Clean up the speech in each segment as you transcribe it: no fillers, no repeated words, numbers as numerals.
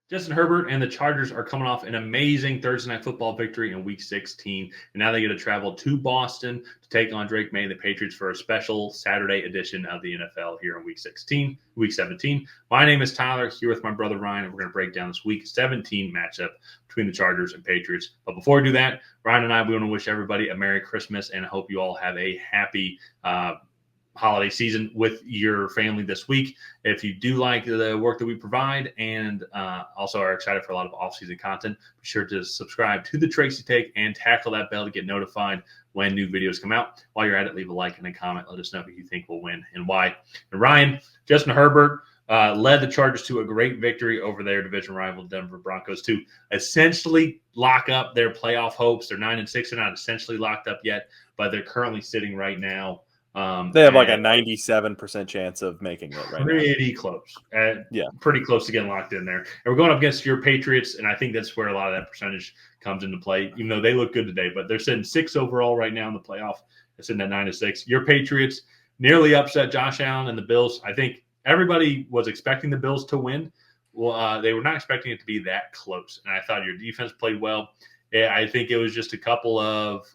Justin Herbert and the Chargers are coming off an amazing Thursday Night Football victory in Week 16, and now they get to travel to Boston to take on Drake May and the Patriots for a special Saturday edition of the NFL here in Week 17. My name is Tyler, here with my brother Ryan, and we're going to break down this Week 17 matchup between the Chargers and Patriots. But before we do that, Ryan and I, we want to wish everybody a Merry Christmas, and I hope you all have a happy holiday season with your family this week. If you do like the work that we provide and also are excited for a lot of off-season content, be sure to subscribe to the Tracy Take and tackle that bell to get notified when new videos come out. While you're at it, leave a like and a comment. Let us know who you think will win and why. And Ryan, Justin Herbert led the Chargers to a great victory over their division rival Denver Broncos to essentially lock up their playoff hopes. They're 9-6. They're not essentially locked up yet, but they're currently sitting right now. They have like a 97% chance of making it right now. Pretty close. Pretty close to getting locked in there. And we're going up against your Patriots, and I think that's where a lot of that percentage comes into play, even though they look good today. But they're sitting 6 overall right now in the playoff. They're sitting at 9-6. Your Patriots nearly upset Josh Allen and the Bills. I think everybody was expecting the Bills to win. Well, they were not expecting it to be that close. And I thought your defense played well. I think it was just a couple of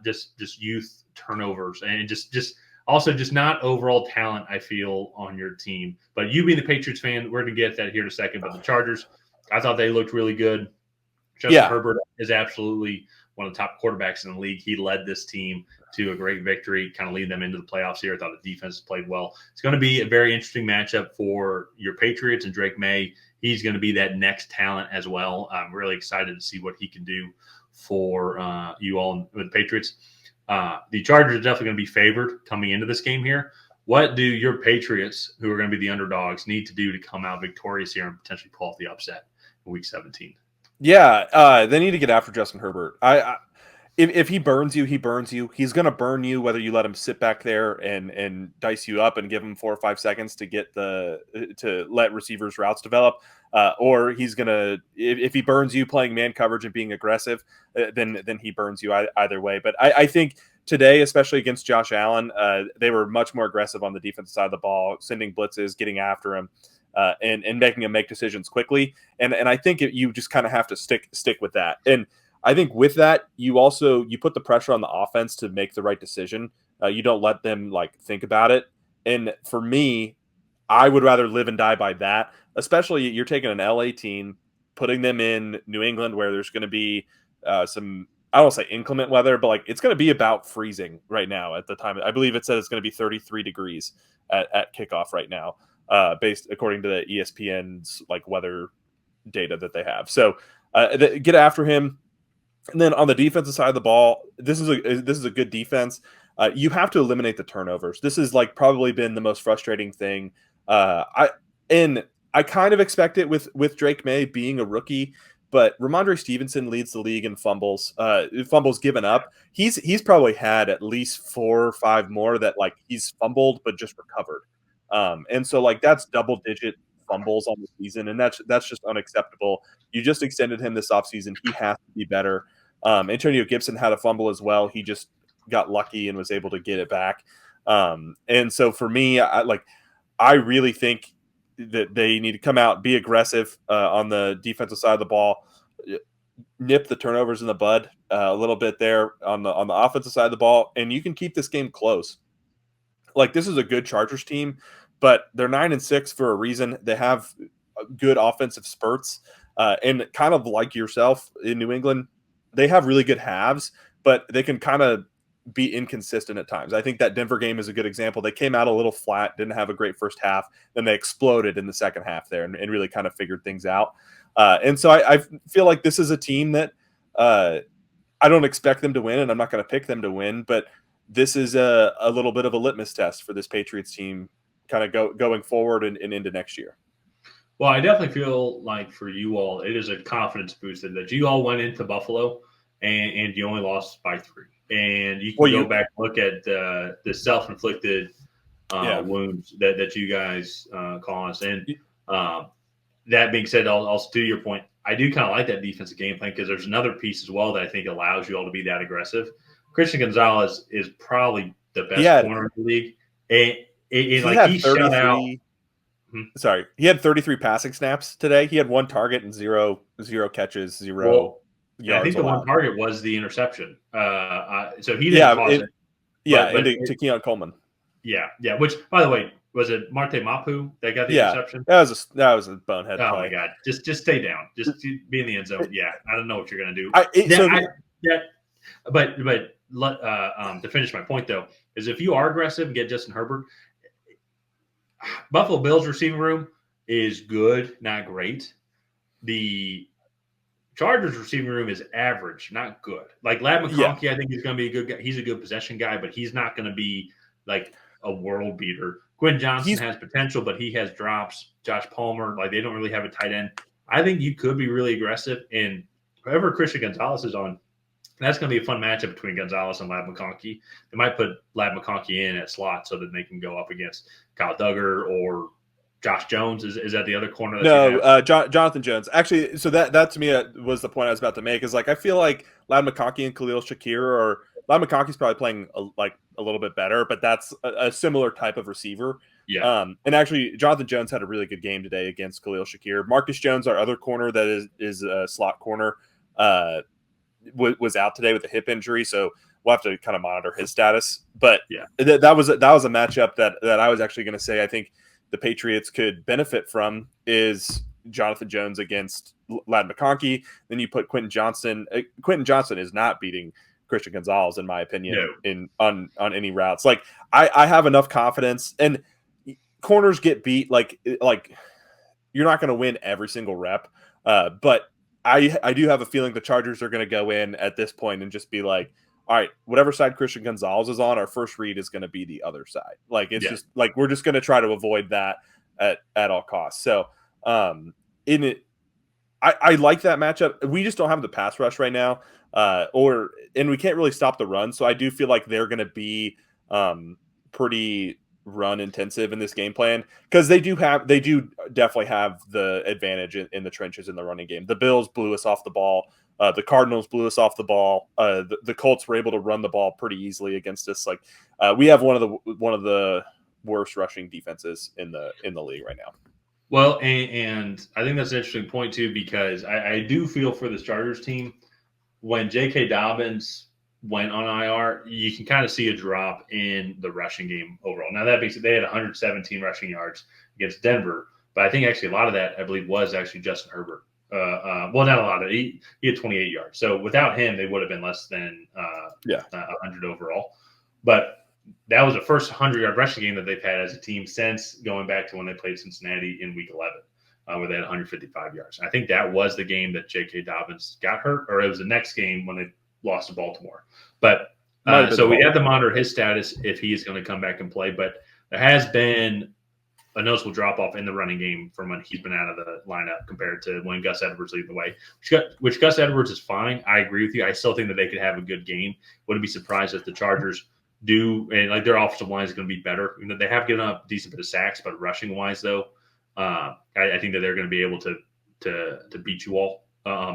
just youth turnovers and just not overall talent, I feel, on your team. But you being the Patriots fan, we're going to get that here in a second. But the Chargers, I thought they looked really good. Justin Herbert is absolutely one of the top quarterbacks in the league. He led this team to a great victory, kind of leading them into the playoffs here. I thought the defense played well. It's going to be a very interesting matchup for your Patriots and Drake May. He's going to be that next talent as well. I'm really excited to see what he can do for you all with the Patriots. The Chargers are definitely going to be favored coming into this game here. What do your Patriots, who are going to be the underdogs, need to do to come out victorious here and potentially pull off the upset in Week 17? Yeah, they need to get after Justin Herbert. If he burns you, he burns you. He's going to burn you whether you let him sit back there and dice you up and give him 4 or 5 seconds to let receivers' routes develop, or he's going to if he burns you playing man coverage and being aggressive, then he burns you either way. But I think today, especially against Josh Allen, they were much more aggressive on the defensive side of the ball, sending blitzes, getting after him. And making him make decisions quickly, and I think you just kind of have to stick with that. And I think with that, you put the pressure on the offense to make the right decision. You don't let them think about it. And for me, I would rather live and die by that. Especially you're taking an LA team, putting them in New England where there's going to be some, I don't say inclement weather, but it's going to be about freezing right now at the time. I believe it says it's going to be 33 degrees at kickoff right now. Based according to the ESPN's weather data that they have. So get after him. And then on the defensive side of the ball, this is a good defense. You have to eliminate the turnovers. This has probably been the most frustrating thing. I kind of expect it with Drake May being a rookie, but Ramondre Stevenson leads the league in fumbles. Fumbles given up. He's probably had at least 4 or 5 more that he's fumbled but just recovered. And so that's double-digit fumbles on the season, and that's just unacceptable. You just extended him this offseason. He has to be better. Antonio Gibson had a fumble as well. He just got lucky and was able to get it back. And so for me, I really think that they need to come out, be aggressive on the defensive side of the ball, nip the turnovers in the bud a little bit there on the offensive side of the ball, and you can keep this game close. This is a good Chargers team, but they're 9-6 for a reason. They have good offensive spurts, and kind of like yourself in New England, they have really good halves, but they can kind of be inconsistent at times. I think that Denver game is a good example. They came out a little flat, didn't have a great first half, then they exploded in the second half there and really kind of figured things out. And so I feel like this is a team that I don't expect them to win, and I'm not going to pick them to win, but this is a little bit of a litmus test for this Patriots team kind of going forward and into next year. Well, I definitely feel like for you all, it is a confidence booster that you all went into Buffalo and you only lost by 3. And you can go back and look at the self-inflicted wounds that you guys caused. And that being said, I'll to your point, I do kind of like that defensive game plan because there's another piece as well that I think allows you all to be that aggressive. Christian Gonzalez is probably the best corner in the league. He shut out Sorry, he had 33 passing snaps today. He had 1 target and zero catches, 0 and I yards think the one allowed. target was the interception. So he didn't cause it. Yeah, to Keon Coleman. Yeah. Which, by the way, was it Marte Mapu that got the interception? That was a bonehead play. Oh my God! Just stay down. Just be in the end zone. Yeah, I don't know what you're gonna do. But to finish my point though, is if you are aggressive and get Justin Herbert, Buffalo Bills receiving room is good, not great. The Chargers receiving room is average, not good. Like Ladd McConkey, I think he's going to be a good guy. He's a good possession guy, but he's not going to be like a world beater. Quinn Johnson has potential, but he has drops. Josh Palmer, like they don't really have a tight end. I think you could be really aggressive, and whoever Christian Gonzalez is on, that's going to be a fun matchup between Gonzalez and Ladd McConkey. They might put Ladd McConkey in at slot so that they can go up against Kyle Duggar or Josh Jones. Is that the other corner? Jonathan Jones. Actually, so that to me was the point I was about to make. Is like I feel like Ladd McConkey and Khalil Shakir, or Ladd McConkey's probably playing a little bit better, but that's a similar type of receiver. Yeah. And actually, Jonathan Jones had a really good game today against Khalil Shakir. Marcus Jones, our other corner that is a slot corner, was out today with a hip injury, so we'll have to kind of monitor his status. But that was a matchup that I was actually going to say I think the Patriots could benefit from is Jonathan Jones against Ladd McConkey. Then you put Quentin Johnson. Quentin Johnson is not beating Christian Gonzalez, in my opinion, on any routes. Like I have enough confidence, and corners get beat. Like you're not going to win every single rep, but I do have a feeling the Chargers are going to go in at this point and just be like, all right, whatever side Christian Gonzalez is on, our first read is going to be the other side. Like it's just like we're just going to try to avoid that at all costs. So I like that matchup. We just don't have the pass rush right now, and we can't really stop the run. So I do feel like they're going to be pretty run intensive in this game plan because they do definitely have the advantage in the trenches in the running game. The Bills blew us off the ball. The Cardinals blew us off the ball. The Colts were able to run the ball pretty easily against us. Like we have one of the worst rushing defenses in the league right now. Well, and I think that's an interesting point too, because I do feel for the Chargers team when J.K. Dobbins went on IR, you can kind of see a drop in the rushing game overall. Now that being said, they had 117 rushing yards against Denver, but I think actually a lot of that I believe was actually Justin Herbert. Well, not a lot of it. He had 28 yards. So without him, they would have been less than 100 overall. But that was the first 100-yard rushing game that they've had as a team since going back to when they played Cincinnati in Week 11, where they had 155 yards. I think that was the game that J.K. Dobbins got hurt, or it was the next game when they lost to Baltimore. But so we have to monitor his status if he is going to come back and play. But there has been a noticeable drop-off in the running game from when he's been out of the lineup compared to when Gus Edwards leading the way, which Gus Edwards is fine. I agree with you. I still think that they could have a good game. Wouldn't be surprised if the Chargers do, and like their offensive line is going to be better. You know, they have given up a decent bit of sacks, but rushing-wise, though, I think that they're going to be able to beat you all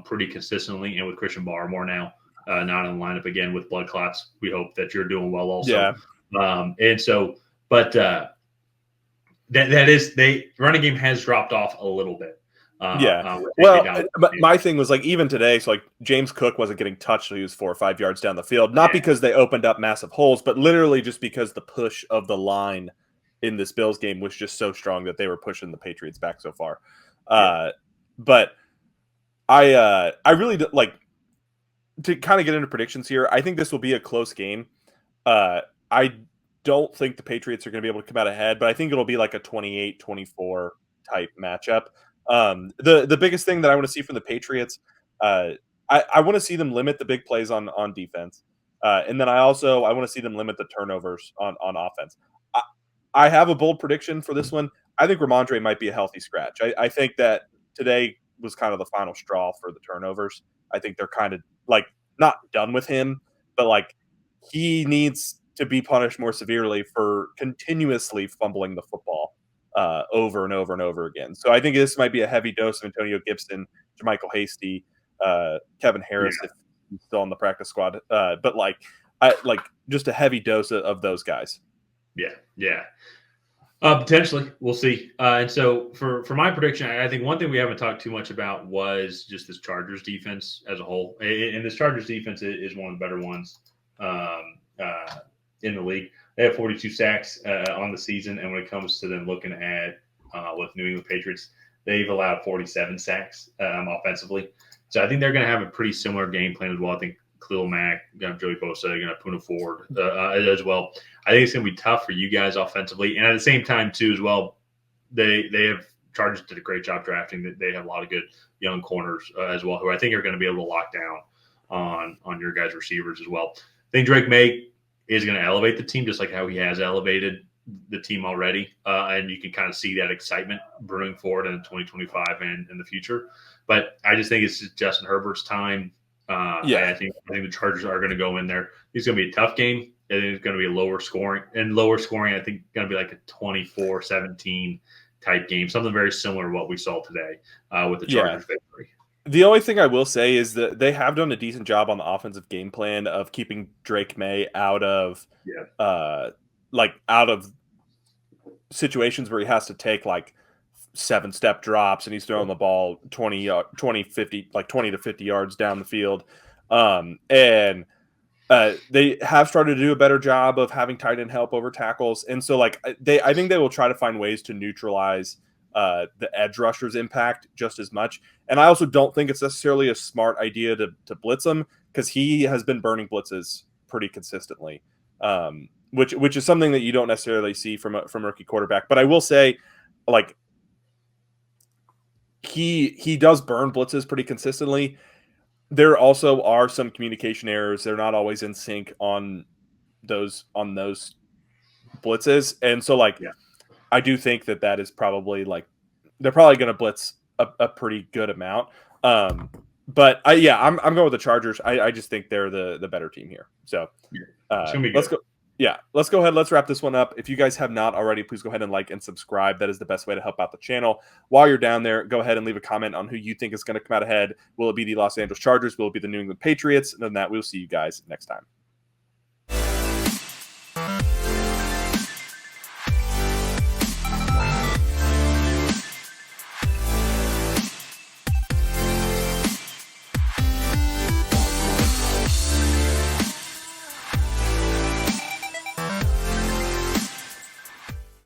pretty consistently. And with Christian Barmore now not in the lineup again with blood clots, we hope that you're doing well also. And so, but that is running game has dropped off a little bit. But my thing was like even today, so like James Cook wasn't getting touched, so he was 4 or 5 yards down the field, not because they opened up massive holes, but literally just because the push of the line in this Bills game was just so strong that they were pushing the Patriots back so far. But I really like to kind of get into predictions here. I think this will be a close game. I don't think the Patriots are going to be able to come out ahead, but I think it'll be like a 28-24 type matchup. The biggest thing that I want to see from the Patriots, I want to see them limit the big plays on defense. And then I want to see them limit the turnovers on offense. I have a bold prediction for this one. I think Ramondre might be a healthy scratch. I think that today was kind of the final straw for the turnovers. I think they're kind of like not done with him, but like he needs to be punished more severely for continuously fumbling the football over and over and over again. So I think this might be a heavy dose of Antonio Gibson, JaMychal Hasty, Kevin Harris if he's still on the practice squad. But like just a heavy dose of those guys. Yeah. Potentially, we'll see. And so for my prediction, I think one thing we haven't talked too much about was just this Chargers defense as a whole. And this Chargers defense is one of the better ones um, uh, in the league. They have 42 sacks on the season, and when it comes to them looking at with New England Patriots, they've allowed 47 sacks offensively. So I think they're going to have a pretty similar game plan as well. I think Khalil Mack, Joey Bosa, Puna Ford as well. I think it's going to be tough for you guys offensively, and at the same time too, as well, they have Chargers did a great job drafting. They have a lot of good young corners as well, who I think are going to be able to lock down on your guys' receivers as well. I think Drake May is going to elevate the team just like how he has elevated the team already, and you can kind of see that excitement brewing forward in 2025 and in the future. But I just think it's just Justin Herbert's time. I think the Chargers are going to go in there. It's going to be a tough game. It's going to be a lower scoring. I think going to be like a 24-17 type game, something very similar to what we saw today with the Chargers victory. The only thing I will say is that they have done a decent job on the offensive game plan of keeping Drake May out of out of situations where he has to take like 7-step drops and he's throwing the ball 20 to 50 yards down the field. And they have started to do a better job of having tight end help over tackles. And so I think they will try to find ways to neutralize the edge rusher's impact just as much. And I also don't think it's necessarily a smart idea to blitz him because he has been burning blitzes pretty consistently, which is something that you don't necessarily see from a rookie quarterback. But I will say, he does burn blitzes pretty consistently. There also are some communication errors. They're not always in sync on those blitzes. And so I do think that is probably they're probably going to blitz a pretty good amount. But I'm going with the Chargers. I just think they're the better team here. So let's go. Yeah, let's go ahead. Let's wrap this one up. If you guys have not already, please go ahead and like and subscribe. That is the best way to help out the channel. While you're down there, go ahead and leave a comment on who you think is going to come out ahead. Will it be the Los Angeles Chargers? Will it be the New England Patriots? And then we'll see you guys next time.